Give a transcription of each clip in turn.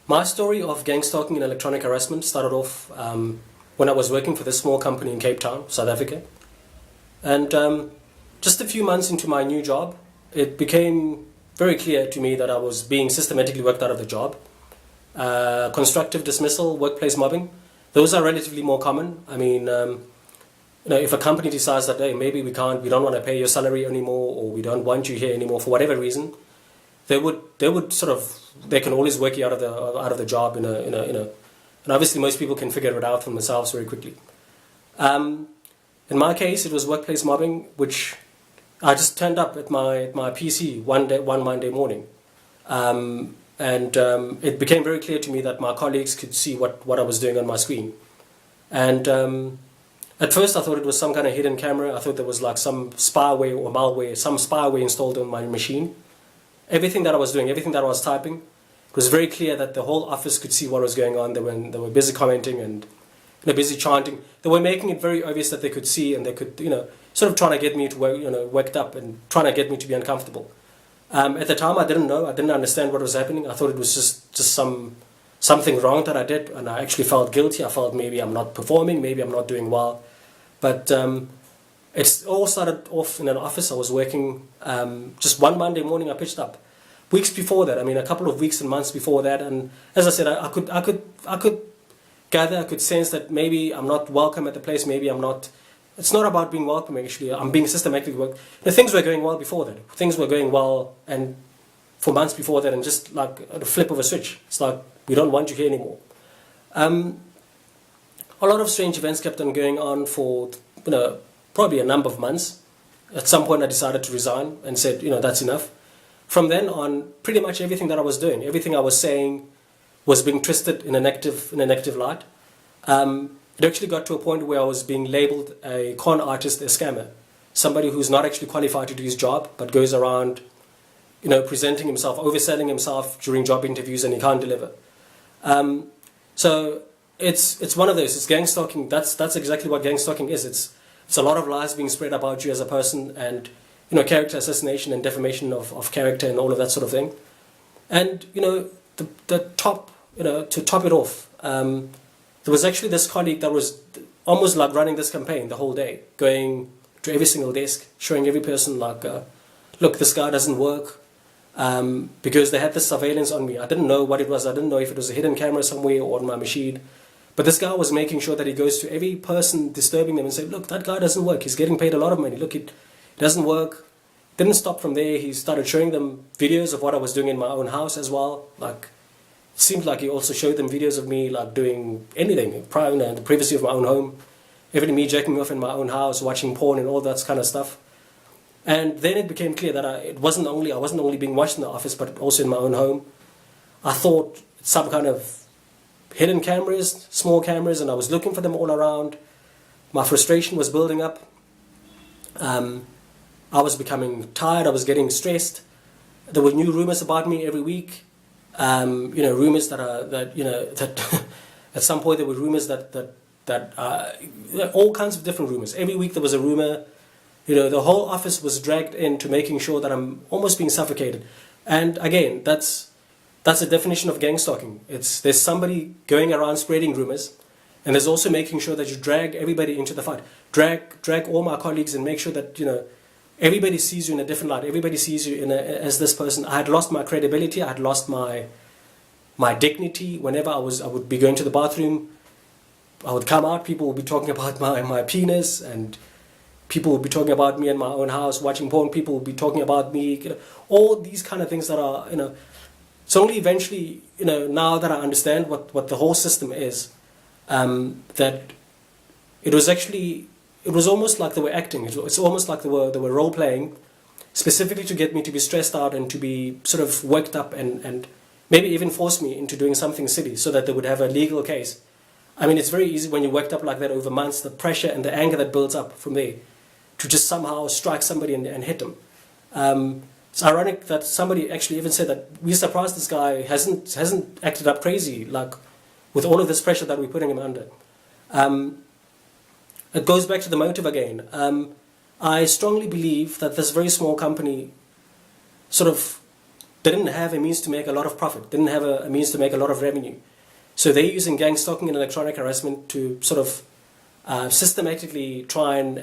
My story of gang stalking and electronic harassment started off when I was working for this small company in Cape Town, South Africa. And just a few months into my new job, it became very clear to me that I was being systematically worked out of the job. Constructive dismissal, workplace mobbing, those are relatively more common. I mean, if a company decides that, hey, maybe we don't want to pay your salary anymore, or we don't want you here anymore for whatever reason, they can always work you out of the job and obviously most people can figure it out for themselves very quickly. In my case, it was workplace mobbing, which I just turned up at my PC one Monday morning. It became very clear to me that my colleagues could see what I was doing on my screen. And at first I thought it was some kind of hidden camera. I thought there was like some spyware or malware, some spyware installed on my machine. Everything that I was doing, everything that I was typing, it was very clear that the whole office could see what was going on. They were busy commenting and busy chanting. They were making it very obvious that they could see, and they could, sort of trying to get me to worked up and trying to get me to be uncomfortable. At the time, I didn't know. I didn't understand what was happening. I thought it was just something wrong that I did, and I actually felt guilty. I felt maybe I'm not performing, maybe I'm not doing well. But it all started off in an office. I was working just one Monday morning. I pitched up. Weeks before that, a couple of weeks and months before that, and as I said, I could gather, I could sense that maybe I'm not welcome at the place. Maybe I'm not. It's not about being welcome, actually. I'm being systematically worked. Things were going well before that. Things were going well, and for months before that, and just like at a flip of a switch, it's like, we don't want you here anymore. A lot of strange events kept on going on for, probably a number of months. At some point, I decided to resign and said, that's enough. From then on, pretty much everything that I was doing, everything I was saying was being twisted in a negative light. It actually got to a point where I was being labeled a con artist, a scammer, somebody who's not actually qualified to do his job, but goes around, presenting himself, overselling himself during job interviews, and he can't deliver. So it's one of those. It's gang stalking. That's exactly what gang stalking is. It's a lot of lies being spread about you as a person, and character assassination and defamation of character and all of that sort of thing. And to top it off. There was actually this colleague that was almost like running this campaign the whole day, going to every single desk, showing every person like, look, this guy doesn't work, because they had this surveillance on me. I didn't know what it was. I didn't know if it was a hidden camera somewhere or on my machine. But this guy was making sure that he goes to every person disturbing them and say, look, that guy doesn't work. He's getting paid a lot of money. Look, it doesn't work. Didn't stop from there. He started showing them videos of what I was doing in my own house as well. Like, it seemed like he also showed them videos of me like doing anything, in the privacy of my own home, even me jacking off in my own house, watching porn and all that kind of stuff. And then it became clear that I wasn't only being watched in the office, but also in my own home. I thought some kind of hidden cameras, small cameras, and I was looking for them all around. My frustration was building up. I was becoming tired. I was getting stressed. There were new rumors about me every week. Rumors that at some point there were rumors that all kinds of different rumors. Every week there was a rumor. The whole office was dragged into making sure that I'm almost being suffocated. And again, that's a definition of gang stalking. There's somebody going around spreading rumors, and there's also making sure that you drag everybody into the fight. Drag all my colleagues and make sure that everybody sees you in a different light. Everybody sees you as this person. I had lost my credibility. I had lost my dignity. Whenever I would be going to the bathroom, I would come out. People would be talking about my penis, and people would be talking about me in my own house, watching porn. People would be talking about me. All these kind of things that are, It's only eventually, now that I understand what the whole system is, that it was almost like they were acting. It's almost like they were role playing, specifically to get me to be stressed out and to be sort of worked up and maybe even force me into doing something silly so that they would have a legal case. It's very easy when you're worked up like that over months, the pressure and the anger that builds up from there, to just somehow strike somebody and hit them. It's ironic that somebody actually even said that we're surprised this guy hasn't acted up crazy, like with all of this pressure that we're putting him under. It goes back to the motive again. I strongly believe that this very small company sort of didn't have a means to make a lot of profit, didn't have a means to make a lot of revenue. So they're using gang stalking and electronic harassment to sort of systematically try and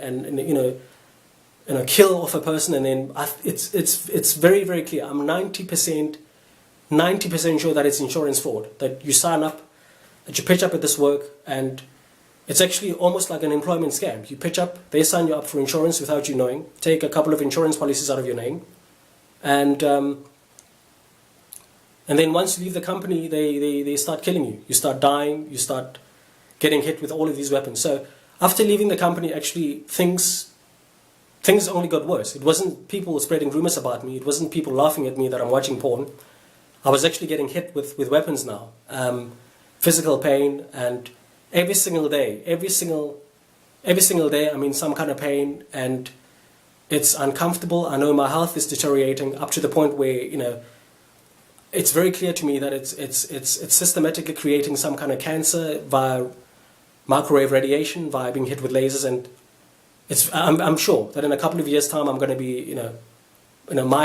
kill off a person, and then it's very, very clear. I'm 90% sure that it's insurance fraud. That you sign up, that you pitch up at this work, and it's actually almost like an employment scam. You pitch up, they sign you up for insurance without you knowing, take a couple of insurance policies out of your name, and then once you leave the company, they start killing you. You start dying, you start getting hit with all of these weapons. So after leaving the company, actually things only got worse. It wasn't people spreading rumors about me. It wasn't people laughing at me that I'm watching porn. I was actually getting hit with weapons now. Physical pain, and every single day I'm in some kind of pain, and it's uncomfortable. I know my health is deteriorating up to the point where, it's very clear to me that it's systematically creating some kind of cancer via microwave radiation, via being hit with lasers, and I'm sure that in a couple of years' time I'm going to be, my